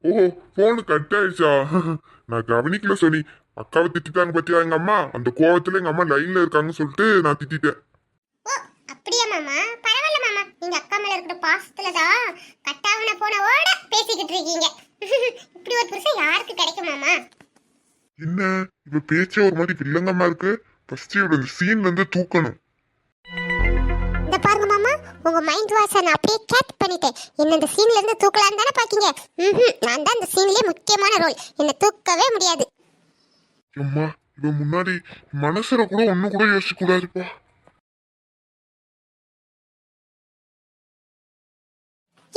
ஓ, phone cut ஆயிடுச்சா? நான் கவனிக்கல சோனி. அக்காவை திட்டிட்டாங்க பத்தியா எங்க அம்மா, அந்த கோவத்துல எங்க அம்மா லைன்ல இருக்காங்கன்னு சொல்லிட்டு நான் திட்டிட்டேன். ஓ, அப்படியா மாமா? பரவாயில்ல மாமா, நீங்க அக்கா மேல இருக்கிற பாசத்துல தான் கட்டாவன போனவோட பேசிக்கிட்டு இருக்கீங்க. இப்படி ஒரு புருஷன் யாருக்கு கிடைக்கும் மாமா? என்ன இப்ப பேச்சே ஒரு மாதிரி வில்லங்கமா இருக்கு. ஃபர்ஸ்ட் இவட இந்த சீன்ல இருந்து தூக்கணும். இந்த பாருங்க மாமா, உங்க மைண்ட் வாஷை நான் அப்படியே கேட் பண்ணிட்டேன். என்ன இந்த சீன்ல இருந்து தூக்கலாம் தானே பாக்கீங்க? நான் தான் இந்த சீன்லயே முக்கியமான ரோல். என்ன தூக்கவே முடியாது. அம்மா, இவன் முன்னாடி மனசுல கூட ஒண்ணு கூட யோசிக்க கூடாதுப்பா.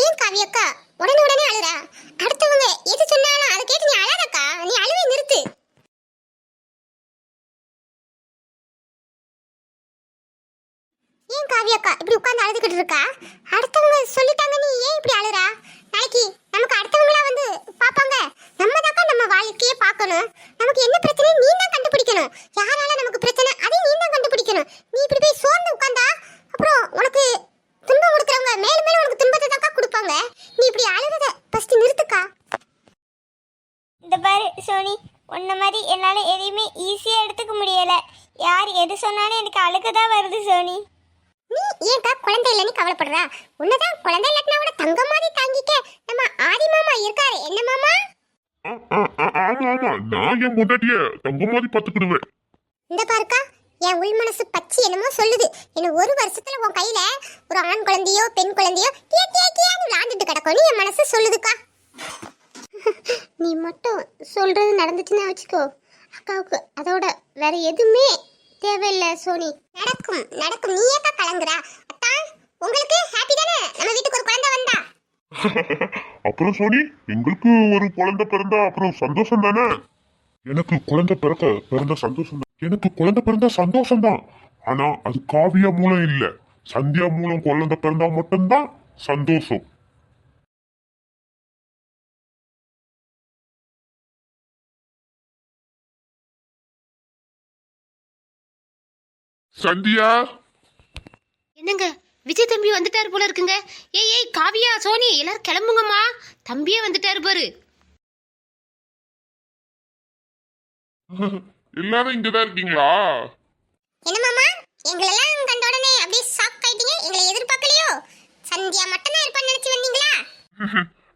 ஏன் காவியக்கா உடனே உடனே அழுறா? அடுத்தவங்க எது சொன்னாலும் அதை கேட்டு நீ அழாதக்கா. நீ அழுவே நிறுத்து. ஏன் காவியக்கா இப்படி உட்கார்ந்து அழுதுகிட்டு இருக்கா? அடுத்தவங்க சொல்லிட்டாங்க, நீ ஏன் இப்படி அழுறா? நாளைக்கு நமக்கு அடுத்தவங்களா வந்து பாப்பாங்க. நம்ம தாக்கா நம்ம வாழ்க்கையே பார்க்கணும். நமக்கு என்ன பிரச்சனை நீ தான் கண்டுபிடிக்கணும். யாரால நமக்கு பிரச்சனை அதை நீ தான் கண்டுபிடிக்கணும். நீ இப்படி போய் சோர்ந்து உட்கார்ந்தா அப்புறம் உனக்கு துன்பம் கொடுக்குறவங்க மேலும் மேலும் உனக்கு துன்பத்தை தாக்கா கொடுப்பாங்க. நீ இப்படி அழுறத ஃபர்ஸ்ட் நிறுத்துக்கா. இந்த பாரு சோனி, உன்ன மாதிரி என்னால் எதையுமே ஈஸியாக எடுத்துக்க முடியலை. யார் எது சொன்னாலும் எனக்கு அழுகதான் வருது சோனி. நீ ஏன்க்கா குழந்தை இல்லைன்னு கவலைப்படுறா? உன்னதான் குழந்தை இல்லாட்டினா கூட தங்க மாதிரி தாங்கிக்க நம்ம ஆதி மாமா இருக்காரு. என்ன மாமா? ஆமா ஆமா, நான் என் முன்னாடியே தங்க மாதிரி பாத்துக்கிடுவேன். இந்த பாருக்கா, என் உள் மனசு பச்சி என்னமோ சொல்லுது. இன்னும் ஒரு வருஷத்துல உன் கையில ஒரு ஆண் குழந்தையோ பெண் குழந்தையோ கியா கியா கியான்னு விளாண்டுட்டு கிடக்கும்னு என் மனசு சொல்லுதுக்கா. நீ மட்டும் சொல்றது நடந்துச்சுன்னா வச்சுக்கோ, அக்காவுக்கு அதோட வேற எதுவுமே தேவையில்லை சோனி. நடக்கும் நடக்கும், நீ ஏக்கா கலங்குறா? அத்தா, உங்களுக்கு ஹாப்பி தானே நம்ம வீட்டுக்கு ஒரு குழந்தை வந்தா? அப்புறம் சோனி, எங்களுக்கு ஒரு குழந்தை பிறந்தா அப்புறம் சந்தோஷம் தானே. எனக்கு குழந்தை பிறந்த சந்தோஷம் தான். எனக்கு குழந்தை பிறந்தா சந்தோஷம் தான். ஆனா அது காவியா மூலம் இல்ல, சந்தியா மூலம் குழந்தை பிறந்தா மட்டும்தான் சந்தோஷம். சந்தியா, என்னங்க விஜய் தம்பி வந்துட்டாரு போல இருக்குங்க. ஏய் ஏய் காவியா, சோனி எல்லாரும் கிளம்புங்கம்மா, தம்பியே வந்துட்டாரு பாரு. எல்லாரும் இங்கதான் இருக்கீங்களா? என்ன மாமா, எங்களெல்லாம் கண்ட உடனே அப்படியே ஷாக் ஆயிட்டீங்க. எங்களை எதிர்பார்க்கலையோ? சந்தியா மட்டும் தான் இருப்பான்னு நினைச்சு வந்தீங்களா?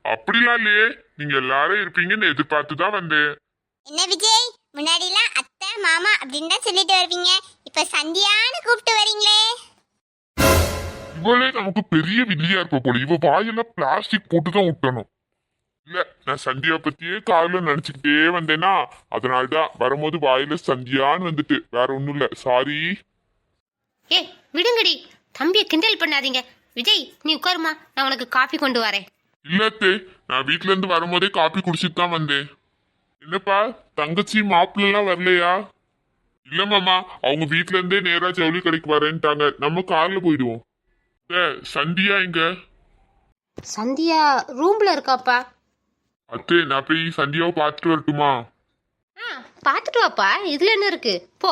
அப்படிலாம் இல்லையே, நீங்க எல்லாரும் இருப்பீங்கன்னு எதிர்பார்த்து தான் வந்தேன். என்ன விஜய், முன்னாடிலாம் அத்தை மாமா அப்படின்னு தான் சொல்லிட்டு வருவீங்க, இப்போ சந்தியான்னு கூப்பிட்டு வரீங்களே. இவளே நமக்கு பெரிய வில்லியா இருப்ப போல. இவ வாயெல்லாம் பிளாஸ்டிக் போட்டுதான் விட்டணும். இல்ல, நான் சந்தியா பத்தியே காலையில நினைச்சுக்கிட்டே வந்தேனா, அதனாலதான் வரும்போது வாயில சந்தியான்னு வந்துட்டு, வேற ஒண்ணும் இல்ல, சாரி. ஏ விடுங்கடி, தம்பியை கிண்டல் பண்ணாதீங்க. விஜய் நீ உட்காருமா, நான் உனக்கு காஃபி கொண்டு வரேன். இல்லத்தே, நான் வீட்ல இருந்து வரும்போதே காப்பி குடிச்சிட்டு தான் வந்தேன். என்னப்பா, தங்கச்சி மாப்பிள்ள எல்லாம் வரலையா? இல்ல மாமா, அவங்க வீட்ல இருந்தே நேரா ஜவுளி கடைக்கு வரேன்ட்டாங்க. நம்ம கார்ல போயிடுவோம். சந்தியா எங்க? சந்தியா ரூம்ல இருக்காப்பா. அத்தே, நான் போய் சந்தியாவை பார்த்துட்டு வரட்டுமா? பார்த்துட்டு வாப்பா, இதுல என்ன இருக்கு, போ.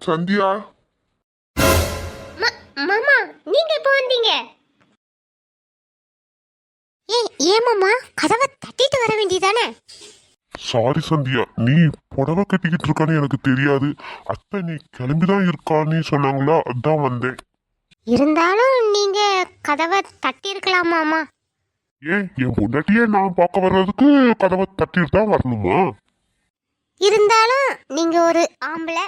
சந்தியா, மாமா நீங்க எப்போ வந்தீங்க? ஏன் மாமா, கதவை தட்டிட்டு வர வேண்டியதானே? சாரி சந்தியா, நீ புடவை கட்டிக்கிட்டு இருக்கான்னு எனக்கு தெரியாது. அத்தை நீ கிளம்பிதான் இருக்கான்னு சொன்னாங்களா, அதான் வந்தேன். இருந்தாலும் நீங்க கதவை தட்டி இருக்கலாம் மாமா. ஏன் என் பொண்டாட்டியே நான் பார்க்க வர்றதுக்கு கதவை தட்டிட்டு தான் வரணுமா? இருந்தாலும் நீங்க ஒரு ஆம்பளை,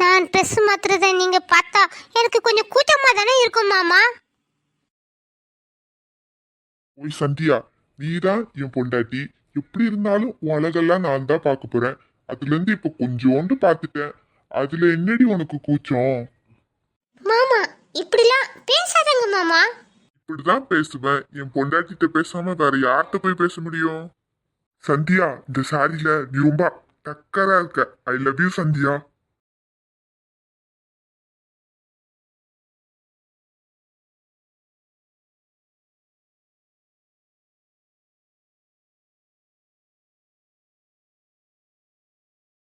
நான் ட்ரெஸ் மாத்துறத நீங்க பார்த்தா எனக்கு கொஞ்சம் கூச்சமா தானே இருக்கும் மாமா. ஓய் சந்தியா, நீதான் என் பொண்டாட்டி. எப்படி இருந்தாலும் உன் அழகெல்லாம் நான் தான் பார்க்க போறேன். அதுல இருந்து இப்ப கொஞ்சோண்டு பார்த்துட்டேன். அதுல என்னடி உனக்கு கூச்சம்? மாமா இப்படிலாம் பேசாதங்க மாமா. இப்படிதான் பேசுவேன். என் பொண்டாட்டிட்ட பேசாம வேற யார்கிட்ட போய் பேச முடியும்? சந்தியா, இந்த சாரியில நீ ரொம்ப டக்கரா இருக்க. I love you Sandhya.